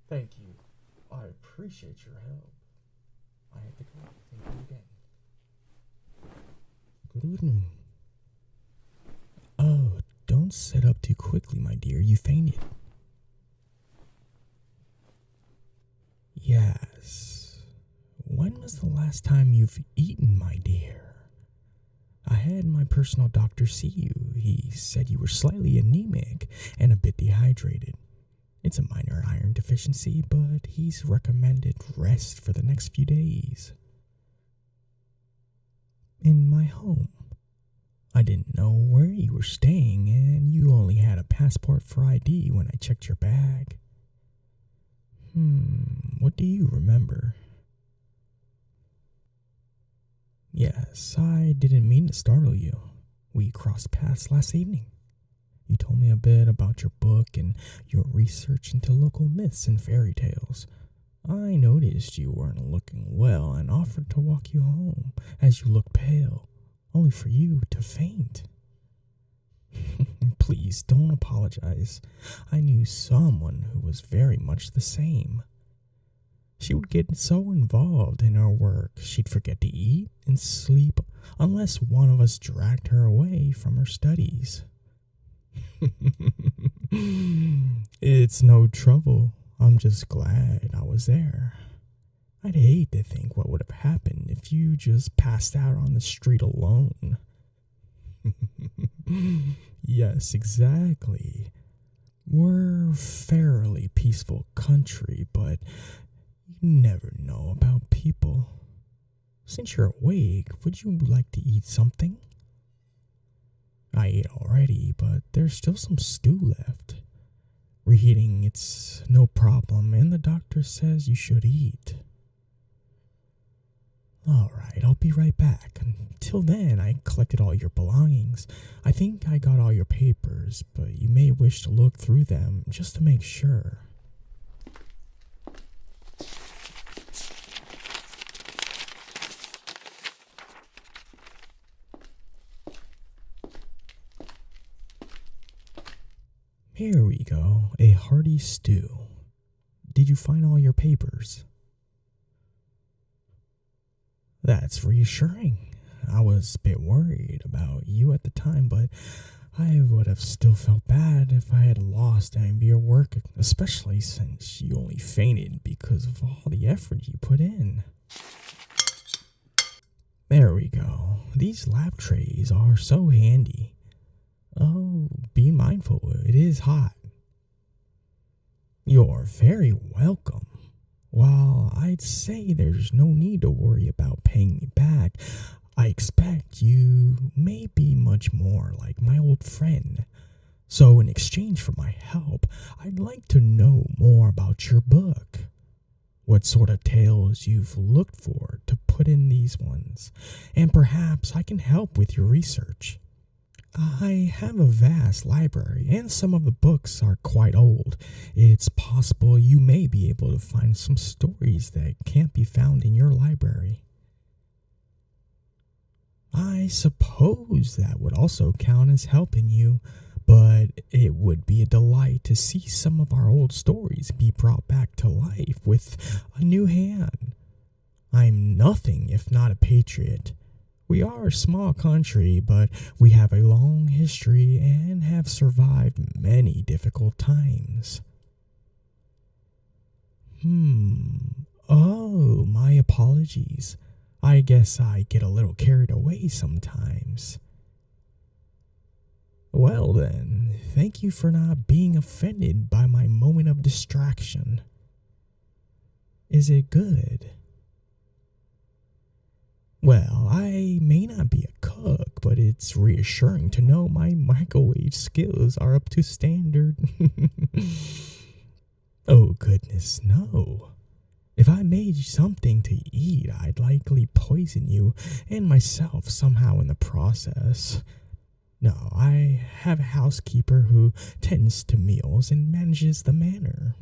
Thank you. I appreciate your help. I have to go. Thank you again. Good evening. Oh, don't sit up too quickly, my dear. You fainted. Yes. When was the last time you've eaten, my dear? I had my personal doctor see you. He said you were slightly anemic and a bit dehydrated. It's a minor iron deficiency, but he's recommended rest for the next few days. In my home. I didn't know where you were staying, and you only had a passport for ID when I checked your bag. What do you remember? Yes, I didn't mean to startle you. We crossed paths last evening. You told me a bit about your book and your research into local myths and fairy tales. I noticed you weren't looking well and offered to walk you home as you looked pale, only for you to faint. Please don't apologize. I knew someone who was very much the same. She would get so involved in her work, she'd forget to eat and sleep unless one of us dragged her away from her studies. It's no trouble. I'm just glad I was there. I'd hate to think what would have happened if you just passed out on the street alone. Yes, exactly. We're a fairly peaceful country, but you never know about people. Since you're awake, would you like to eat something? I ate already, but there's still some stew left. Reheating, it's no problem, and the doctor says you should eat. Alright, I'll be right back. Until then, I collected all your belongings. I think I got all your papers, but you may wish to look through them just to make sure. Here we go, a hearty stew. Did you find all your papers? That's reassuring. I was a bit worried about you at the time, but I would have still felt bad if I had lost any of your work, especially since you only fainted because of all the effort you put in. There we go. These lab trays are so handy. Oh, be mindful, it is hot. You're very welcome. While I'd say there's no need to worry about paying me back, I expect you may be much more like my old friend. So in exchange for my help, I'd like to know more about your book. What sort of tales you've looked for to put in these ones, and perhaps I can help with your research. I have a vast library, and some of the books are quite old. It's possible you may be able to find some stories that can't be found in your library. I suppose that would also count as helping you, but it would be a delight to see some of our old stories be brought back to life with a new hand. I'm nothing if not a patriot. We are a small country, but we have a long history and have survived many difficult times. Oh, my apologies. I guess I get a little carried away sometimes. Well then, thank you for not being offended by my moment of distraction. Is it good? Well, I may not be a cook, but it's reassuring to know my microwave skills are up to standard. Oh goodness, no. If I made something to eat, I'd likely poison you and myself somehow in the process. No, I have a housekeeper who tends to meals and manages the manor.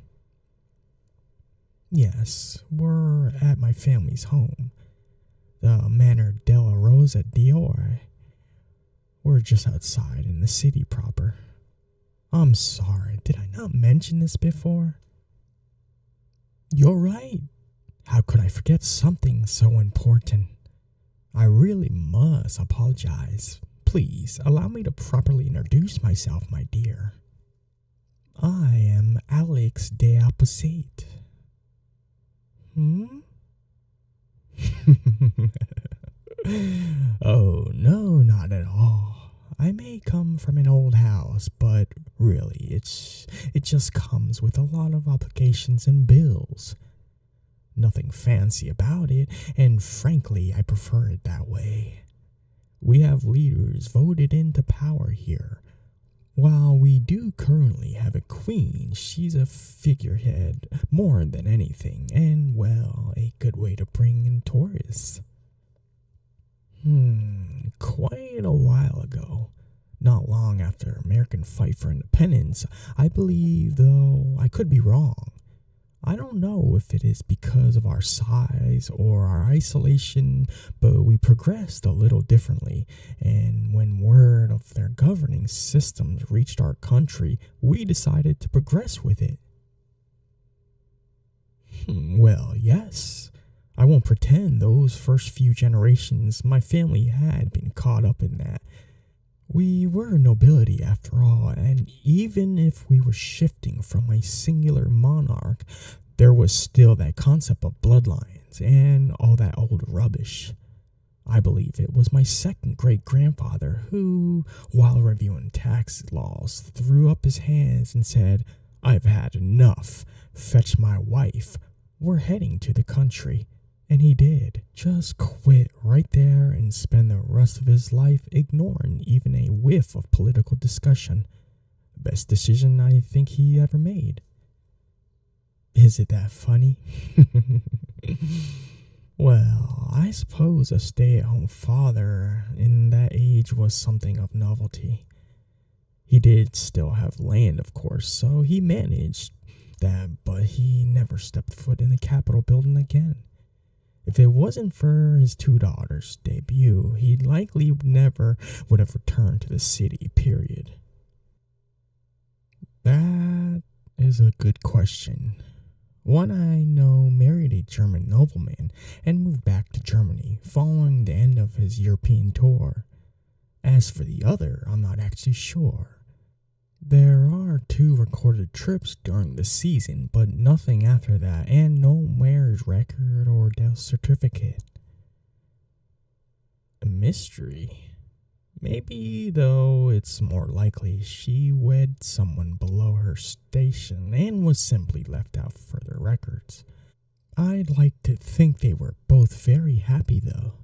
Yes, we're at my family's home. The Manor della Rosa d'Ore. We're just outside in the city proper. I'm sorry, did I not mention this before? You're right. How could I forget something so important? I really must apologize. Please allow me to properly introduce myself, my dear. I am Alex de Opposite. Hmm? Oh, no, not at all. I may come from an old house, but really, it just comes with a lot of obligations and bills. Nothing fancy about it, and frankly, I prefer it that way. We have leaders voted into power here. While we do currently have a queen, she's a figurehead more than anything, and well, a good way to bring in tourists. Quite a while ago, not long after American fight for independence, I believe, though I could be wrong. I don't know if it is because of our size or our isolation, but we progressed a little differently, and when word of their governing systems reached our country, we decided to progress with it. Well, yes. I won't pretend those first few generations my family had been caught up in that. We were nobility after all, and even if we were shifting from a singular monarch, there was still that concept of bloodlines and all that old rubbish. I believe it was my second great-grandfather who, while reviewing tax laws, threw up his hands and said, "I've had enough. Fetch my wife. We're heading to the country." And he did. Just quit right there and spend the rest of his life ignoring even a whiff of political discussion. Best decision I think he ever made. Is it that funny? Well, I suppose a stay-at-home father in that age was something of novelty. He did still have land, of course, so he managed that, but he never stepped foot in the Capitol building again. If it wasn't for his two daughters' debut, he likely never would have returned to the city, period. That is a good question. One I know married a German nobleman and moved back to Germany following the end of his European tour. As for the other, I'm not actually sure. There are 2 recorded trips during the season, but nothing after that, and no marriage record or death certificate. A mystery. Maybe, though, it's more likely she wed someone below her station and was simply left out for their records. I'd like to think they were both very happy, though.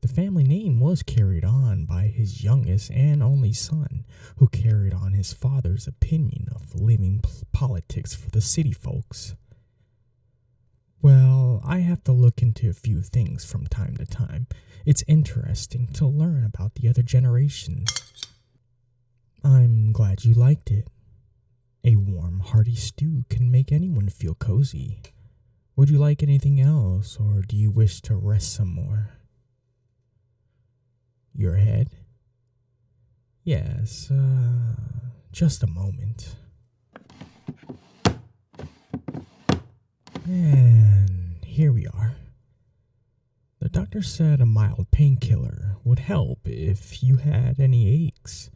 The family name was carried on by his youngest and only son, who carried on his father's opinion of leaving politics for the city folks. Well, I have to look into a few things from time to time. It's interesting to learn about the other generations. I'm glad you liked it. A warm, hearty stew can make anyone feel cozy. Would you like anything else, or do you wish to rest some more? Your head? Yes, just a moment. And here we are. The doctor said a mild painkiller would help if you had any aches.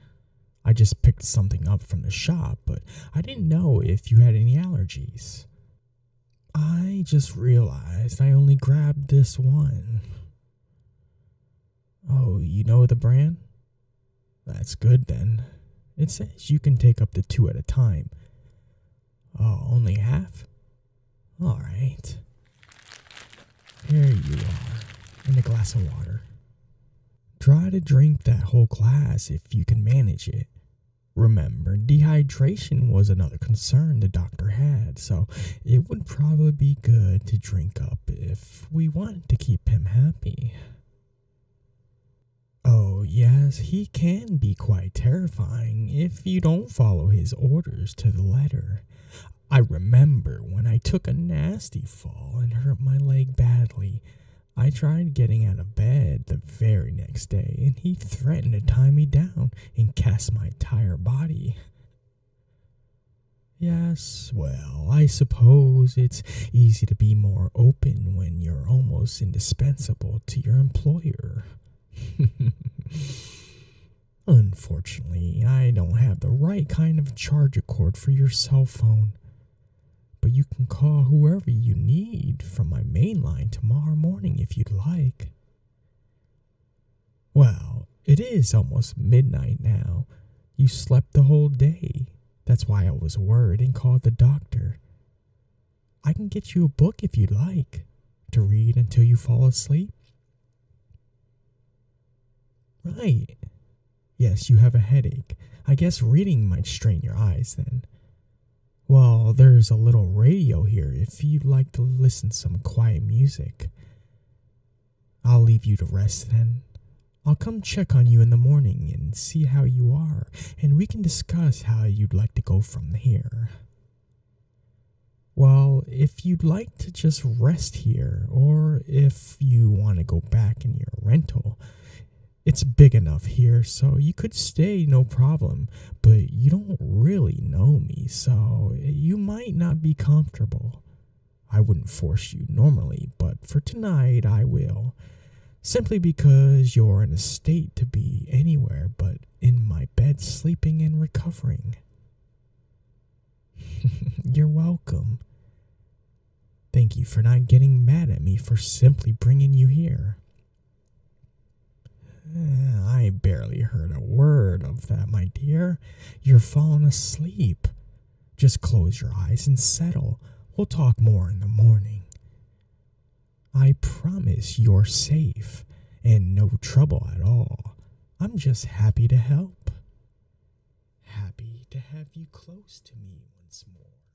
I just picked something up from the shop, but I didn't know if you had any allergies. I just realized I only grabbed this one. Oh, you know the brand? That's good then. It says you can take up to 2 at a time. Oh, only half? Alright. Here you are, and a glass of water. Try to drink that whole glass if you can manage it. Remember, dehydration was another concern the doctor had, so it would probably be good to drink up if we want to keep him happy. Oh, yes, he can be quite terrifying if you don't follow his orders to the letter. I remember when I took a nasty fall and hurt my leg badly. I tried getting out of bed the very next day, and he threatened to tie me down and cast my entire body. Yes, well, I suppose it's easy to be more open when you're almost indispensable to your employer. Unfortunately, I don't have the right kind of charger cord for your cell phone, but you can call whoever you need from my main line tomorrow morning if you'd like. Well, it is almost midnight now. You slept the whole day. That's why I was worried and called the doctor. I can get you a book if you'd like, to read until you fall asleep. Right. Yes, you have a headache. I guess reading might strain your eyes then. Well, there's a little radio here if you'd like to listen to some quiet music. I'll leave you to rest then. I'll come check on you in the morning and see how you are, and we can discuss how you'd like to go from here. Well, if you'd like to just rest here, or if you want to go back in your rental, it's big enough here, so you could stay no problem, but you don't really know me, so you might not be comfortable. I wouldn't force you normally, but for tonight I will. Simply because you're in a state to be anywhere but in my bed sleeping and recovering. You're welcome. Thank you for not getting mad at me for simply bringing you here. I barely heard a word of that, my dear. You're falling asleep. Just close your eyes and settle. We'll talk more in the morning. I promise you're safe and no trouble at all. I'm just happy to help. Happy to have you close to me once more.